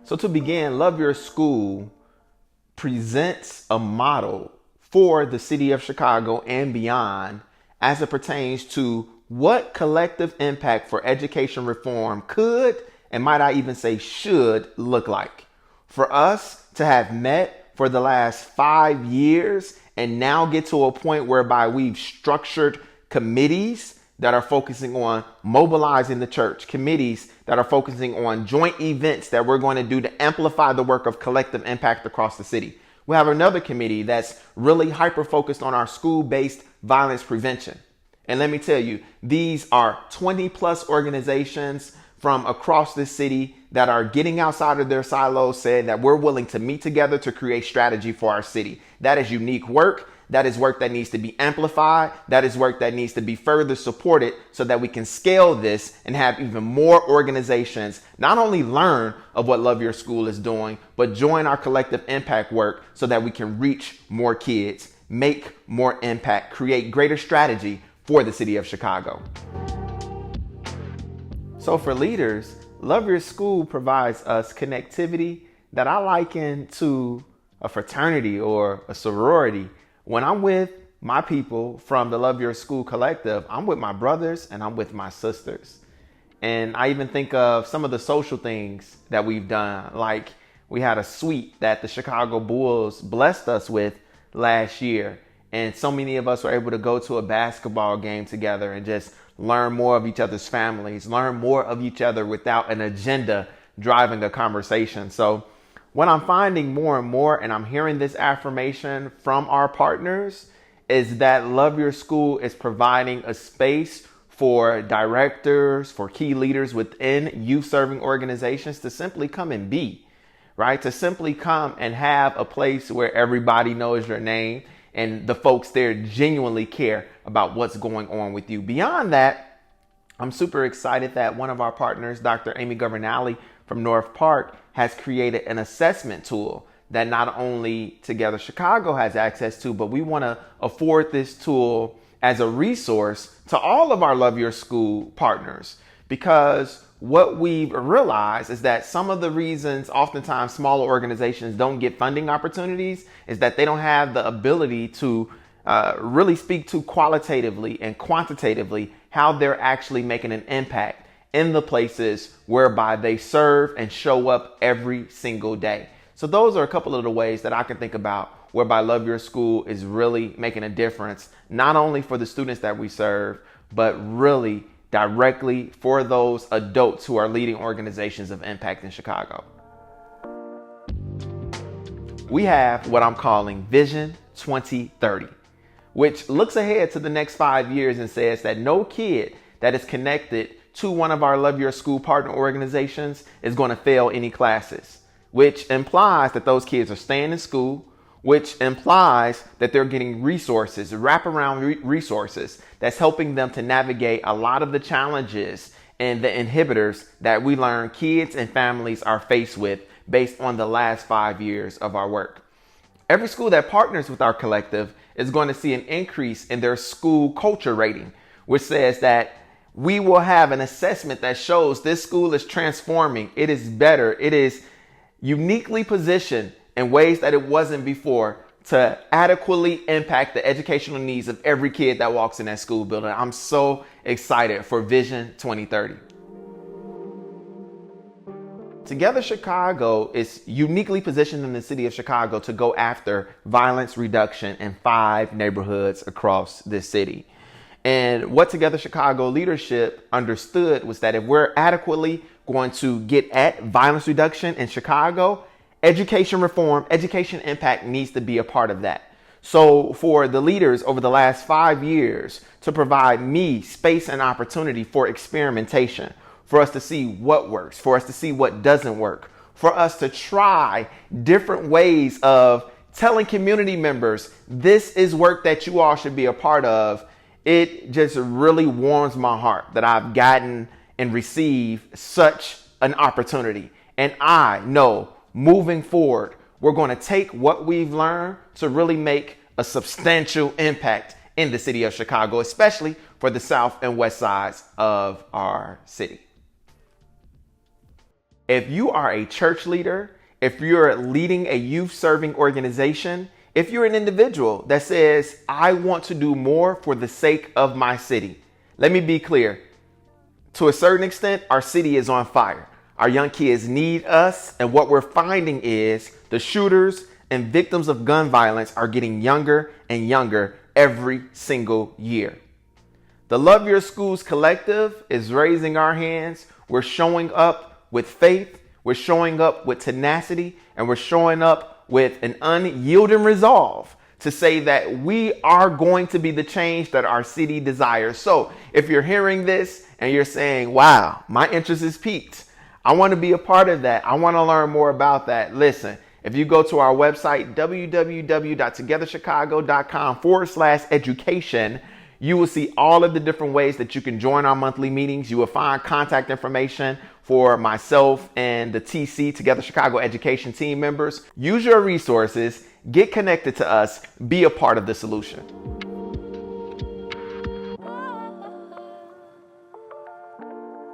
So to begin, Love Your School presents a model for the city of Chicago and beyond as it pertains to what collective impact for education reform could, and might I even say should, look like. For us to have met for the last 5 years and now get to a point whereby we've structured committees that are focusing on mobilizing the church, committees that are focusing on joint events that we're going to do to amplify the work of collective impact across the city. We have another committee that's really hyper-focused on our school-based violence prevention. And let me tell you, these are 20 plus organizations from across the city that are getting outside of their silos, saying that we're willing to meet together to create strategy for our city. That is unique work. That is work that needs to be amplified. That is work that needs to be further supported so that we can scale this and have even more organizations not only learn of what Love Your School is doing, but join our collective impact work so that we can reach more kids, make more impact, create greater strategy for the city of Chicago. So for leaders, Love Your School provides us connectivity that I liken to a fraternity or a sorority. When I'm with my people from the Love Your School collective, I'm with my brothers and I'm with my sisters. And I even think of some of the social things that we've done. Like we had a suite that the Chicago Bulls blessed us with last year. And so many of us were able to go to a basketball game together and just learn more of each other's families, learn more of each other without an agenda driving a conversation. So what I'm finding more and more, and I'm hearing this affirmation from our partners, is that Love Your School is providing a space for directors, for key leaders within youth serving organizations to simply come and be, right? To simply come and have a place where everybody knows your name and the folks there genuinely care about what's going on with you. Beyond that, I'm super excited that one of our partners, Dr. Amy Governale from North Park, has created an assessment tool that not only Together Chicago has access to, but we want to afford this tool as a resource to all of our Love Your School partners. Because what we've realized is that some of the reasons oftentimes smaller organizations don't get funding opportunities is that they don't have the ability to really speak to qualitatively and quantitatively how they're actually making an impact in the places whereby they serve and show up every single day. So those are a couple of the ways that I can think about whereby Love Your School is really making a difference, not only for the students that we serve, but really directly for those adults who are leading organizations of impact in Chicago. We have what I'm calling Vision 2030, which looks ahead to the next 5 years and says that no kid that is connected to one of our Love Your School partner organizations is going to fail any classes, which implies that those kids are staying in school, which implies that they're getting resources, wraparound resources that's helping them to navigate a lot of the challenges and the inhibitors that we learn kids and families are faced with based on the last 5 years of our work. Every school that partners with our collective is going to see an increase in their school culture rating, which says that we will have an assessment that shows this school is transforming. It is better. It is uniquely positioned in ways that it wasn't before to adequately impact the educational needs of every kid that walks in that school building. I'm so excited for Vision 2030. Together Chicago is uniquely positioned in the city of Chicago to go after violence reduction in 5 neighborhoods across this city. And what Together Chicago leadership understood was that if we're adequately going to get at violence reduction in Chicago, education reform, education impact needs to be a part of that. So for the leaders over the last 5 years to provide me space and opportunity for experimentation, for us to see what works, for us to see what doesn't work, for us to try different ways of telling community members, this is work that you all should be a part of. It just really warms my heart that I've gotten and received such an opportunity. And I know moving forward, we're going to take what we've learned to really make a substantial impact in the city of Chicago, especially for the south and west sides of our city. If you are a church leader, if you're leading a youth serving organization, if you're an individual that says, I want to do more for the sake of my city, let me be clear. To a certain extent, our city is on fire. Our young kids need us. And what we're finding is the shooters and victims of gun violence are getting younger and younger every single year. The Love Your Schools Collective is raising our hands. We're showing up with faith. We're showing up with tenacity, and we're showing up with an unyielding resolve to say that we are going to be the change that our city desires. So if you're hearing this and you're saying, wow, my interest is piqued, I want to be a part of that, I want to learn more about that, listen, if you go to our website, www.togetherchicago.com/education, you will see all of the different ways that you can join our monthly meetings. You will find contact information for myself and the TC, Together Chicago Education team members. Use your resources, get connected to us, be a part of the solution.